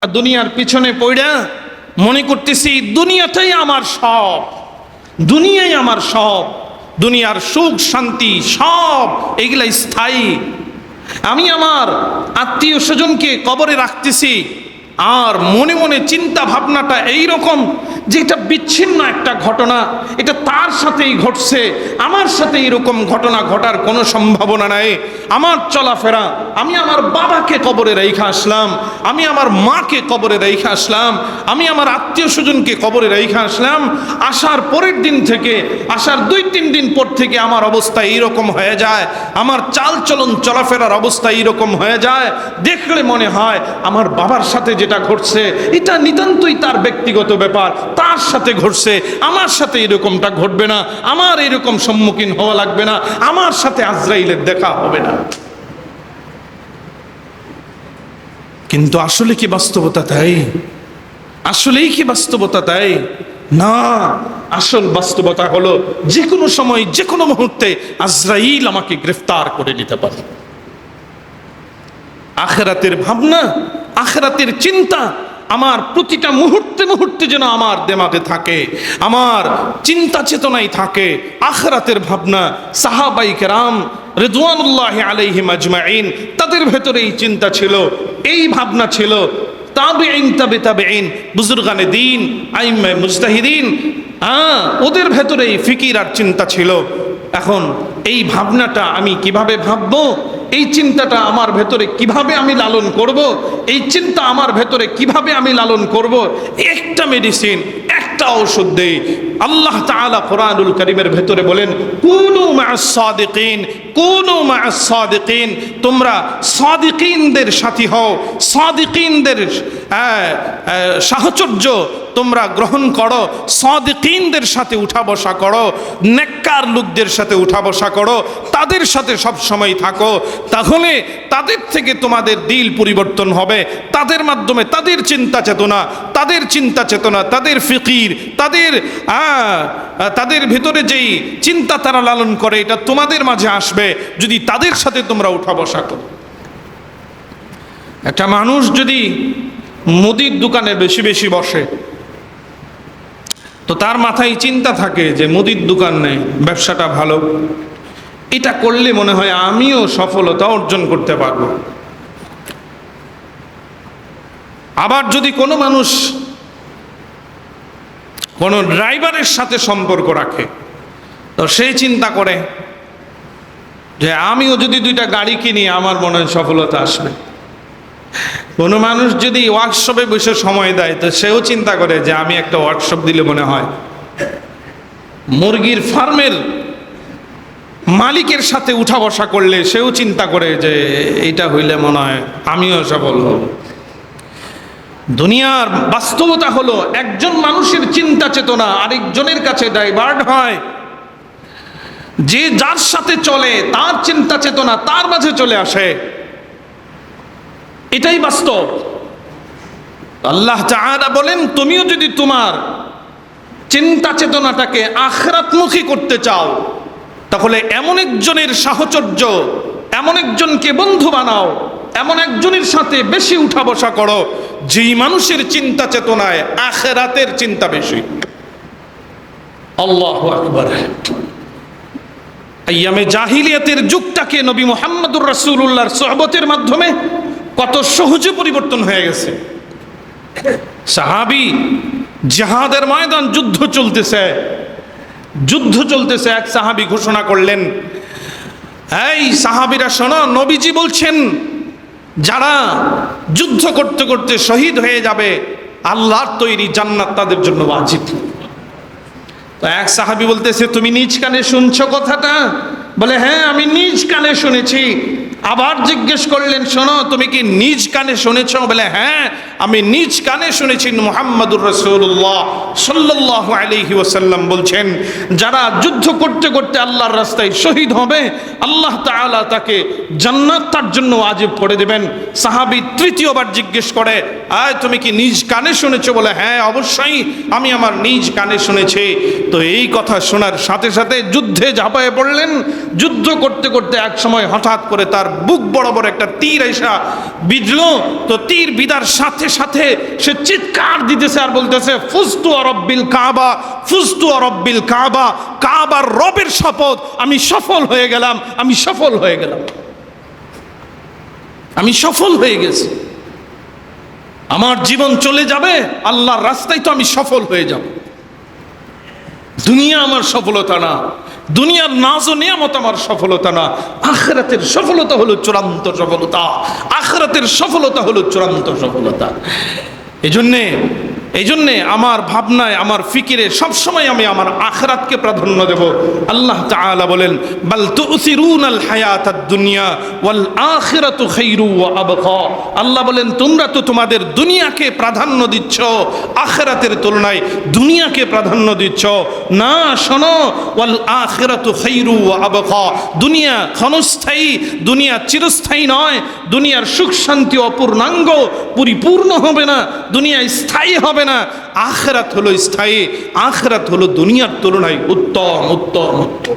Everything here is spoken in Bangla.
দুনিয়ার পিছনে পড়া মনে করতেছি দুনিয়াটাই আমার সব, দুনিয়াই আমার সব, দুনিয়ার সুখ শান্তি সব এগুলা স্থায়ী। আমি আমার আত্মীয় স্বজনকে কবরে রাখতেছি আর মনে মনে চিন্তা ভাবনাটা এইরকম যে এটা বিচ্ছিন্ন একটা ঘটনা, এটা তার সাথেই ঘটছে, আমার সাথে এরকম ঘটনা ঘটার কোনো সম্ভাবনা নাই। আমার চলাফেরা, আমি আমার বাবাকে কবরে রেখে আসলাম, আমি আমার মাকে কবরে রেখে আসলাম, আমি আমার আত্মীয় স্বজনকে কবরে রেখে আসলাম, আসার পরের দিন থেকে, আসার 2-3 দিন পর থেকে আমার অবস্থা এইরকম হয়ে যায়, আমার চাল চলন চলাফেরার অবস্থা এইরকম হয়ে যায়, দেখলে মনে হয় আমার বাবার সাথে যেটা ঘটছে এটা নিতান্তই তার ব্যক্তিগত ব্যাপার, তার সাথে ঘটছে, আমার সাথে এরকমটা ঘটবে না, আমার এরকম সম্মুখীন হওয়া লাগবে না, আমার সাথে আজরাইলের দেখা হবে না। কিন্তু আসলে কি বাস্তবতা তাই? আসলেই কি বাস্তবতা তাই? না, আসল বাস্তবতা হলো যে কোনো সময় যে কোনো মুহূর্তে আজরাইল আমাকে গ্রেফতার করে নিতে পারে। আখিরাতের ভাবনা, আখিরাতের চিন্তা আমার প্রতিটা মুহূর্তে মুহূর্তে যেন আমার দিমাগে থাকে, আমার চিন্তা চেতনায় থাকে। আখিরাতের ভাবনা সাহাবায়ে কেরাম রিদওয়ানুল্লাহি আলাইহিম আজমাইন তাদের ভেতরে এই চিন্তা ছিল, এই ভাবনা ছিল। তাবেঈন, তাবে তাবেঈন, বুজুর্গানে দ্বীন, আইম্মায়ে মুজতাহিদিন, ওদের ভেতরে এই ফিকির আর চিন্তা ছিল। এখন এই ভাবনাটা আমি কিভাবে ভাববো, এই চিন্তাটা আমার ভেতরে কিভাবে আমি লালন করব, এই চিন্তা আমার ভেতরে কিভাবে আমি লালন করব, একটা মেডিসিন, একটা ঔষধ দেই। আল্লাহ তাআলা কোরআনুল কারীমের ভেতরে বলেন, কুনু মা'আস সাদিকিন, কুনু মা'আস সাদিকিন, তোমরা সাদিকিনদের সাথী হও, সাদিকিনদের সাহচর্য তোমরা গ্রহণ করো, সাদিকিনদের সাথে উঠা বসা করো, নেককার লোকদের সাথে উঠা বসা করো, তাদের সাথে সব সময় থাকো, তাহলে তাদের থেকে তোমাদের দিল পরিবর্তন হবে, তাদের মাধ্যমে তাদের চিন্তা চেতনা, তাদের ফিকির, তাদের ভিতরে যেই চিন্তা তারা লালন করে এটা তোমাদের মাঝে আসবে যদি তাদের সাথে তোমরা উঠা বসা করো। একটা মানুষ যদি মুদির দোকানে বেশি বেশি বসে তো তার মাথায় চিন্তা থাকে যে মুদির দোকান নেই, ব্যবসাটা ভালো, এটা করলে মনে হয় আমিও সফলতা অর্জন করতে পারবো। আবার যদি কোনো মানুষ কোনো ড্রাইভারের সাথে সম্পর্ক রাখে তো সেই চিন্তা করে যে আমিও যদি 2টা গাড়ি কিনি আমার মনে হয় সফলতা আসবে। কোনো মানুষ যদি ওয়ার্কশপে বসে সময় দেয় তো সেও চিন্তা করে যে আমি একটা ওয়ার্কশপ দিলে মনে হয়। মুরগির ফার্মের মালিকের সাথে উঠা বসা করলে সেও চিন্তা করে যে এইটা হইলে মনে হয় আমিও সফল হব। দুনিয়ার বাস্তবতা হলো একজন মানুষের চিন্তা চেতনা আরেকজনের কাছে ডাইভার্ট হয়, যে যার সাথে চলে তার চিন্তা চেতনা তার মাঝে চলে আসে, এটাই বাস্তব। আল্লাহ তাআলা বলেন, তুমিও যদি তোমার চিন্তা চেতনাটাকে আখিরাতমুখী করতে চাও তাহলে এমন একজনের সাহচর্য, এমন একজনকে বন্ধু বানাও, এমন একজনের সাথে বেশি উঠা বসা করো যেই মানুষের চিন্তা চেতনায় আখিরাতের চিন্তা বেশি। আল্লাহু আকবার। আইয়ামে জাহিলিয়াতের যুগটাকে নবী মুহাম্মদুর রাসূলুল্লাহর সোহবতের মাধ্যমে কত সহজে পরিবর্তন হয়ে গেছে। সাহাবী, জিহাদের ময়দান, যুদ্ধ চলতেছে, এক সাহাবী ঘোষণা করলেন, এই সাহাবীরা শোনো, নবীজি বলছেন যারা যুদ্ধ করতে করতে শহীদ হয়ে যাবে আল্লাহর তৈরি জান্নাত তাদের জন্য ওয়াজিব। তো এক সাহাবী বলতেছে, তুমি নিজ কানে শুনছো কথাটা? বলে, হ্যাঁ আমি নিজ কানে শুনেছি। আবার জিজ্ঞেস করলেন, শোনো তুমি কি নিজ কানে শুনেছ? বলে, হ্যাঁ আমি নিজ কানে শুনেছি। মুহাম্মদুর রাসূলুল্লাহ সাল্লাল্লাহু আলাইহি ওয়াসাল্লাম বলছেন, যারা যুদ্ধ করতে করতে আল্লাহর রাস্তায় শহীদ হবে আল্লাহ তাআলা তাকে জান্নাত তার জন্য ওয়াজিব করে দেবেন। সাহাবী তৃতীয়বার জিজ্ঞেস করে, তুমি কি নিজ কানে শুনেছো? বলে, হ্যাঁ অবশ্যই আমি আমার নিজ কানে শুনেছি। তো এই কথা শোনার সাথে সাথে যুদ্ধে ঝাঁপায়ে পড়লেন। যুদ্ধ করতে করতে এক সময় হঠাৎ করে তার তার বুক বরাবর একটা তীর এসা বিঁধলো। তো তীর বিদার সাথে সাথে সে চিৎকার দিতেছে আর বলতেছে, ফুজতু রব্বিল কাবা, ফুজতু রব্বিল কাবা, কাবার রবের শপথ, আমি সফল হয়ে গেলাম, আমি সফল হয়ে গেলাম, আমি সফল হয়ে গেছি। আমার জীবন চলে যাবে, আল্লাহর রাস্তায় তো আমি সফল হয়ে যাব। দুনিয়া আমার সফলতা না, দুনিয়ার নাজ ও নিয়ামত আমার সফলতা না, আখিরাতের সফলতা হলো চূড়ান্ত সফলতা, আখিরাতের সফলতা হলো চূড়ান্ত সফলতা। এই জন্যে আমার ভাবনায়, আমার ফিকিরে সবসময় আমি আমার আখিরাতকে প্রাধান্য দেব। আল্লাহ তাআলা বলেন, বাল তুসিরুনাল হায়াতাদ দুনিয়া ওয়াল আখিরাতু খায়রু ওয়া আবকা। আল্লাহ বলেন, তোমরা তো তোমাদের দুনিয়াকে প্রাধান্য দিচ্ছ, আখিরাতের তুলনায় দুনিয়াকে প্রাধান্য দিচ্ছ না। শোনো, ওয়াল আখিরাতু খায়রু ওয়া আবকা, দুনিয়া ক্ষণস্থায়ী, দুনিয়া চিরস্থায়ী নয়। দুনিয়ার সুখ শান্তি অপূর্ণাঙ্গ, পরিপূর্ণ হবে না, দুনিয়া স্থায়ী হবে না। আখিরাত হলো স্থায়ী, আখিরাত হলো দুনিয়ার তুলনায় উত্তম উত্তম উত্তম।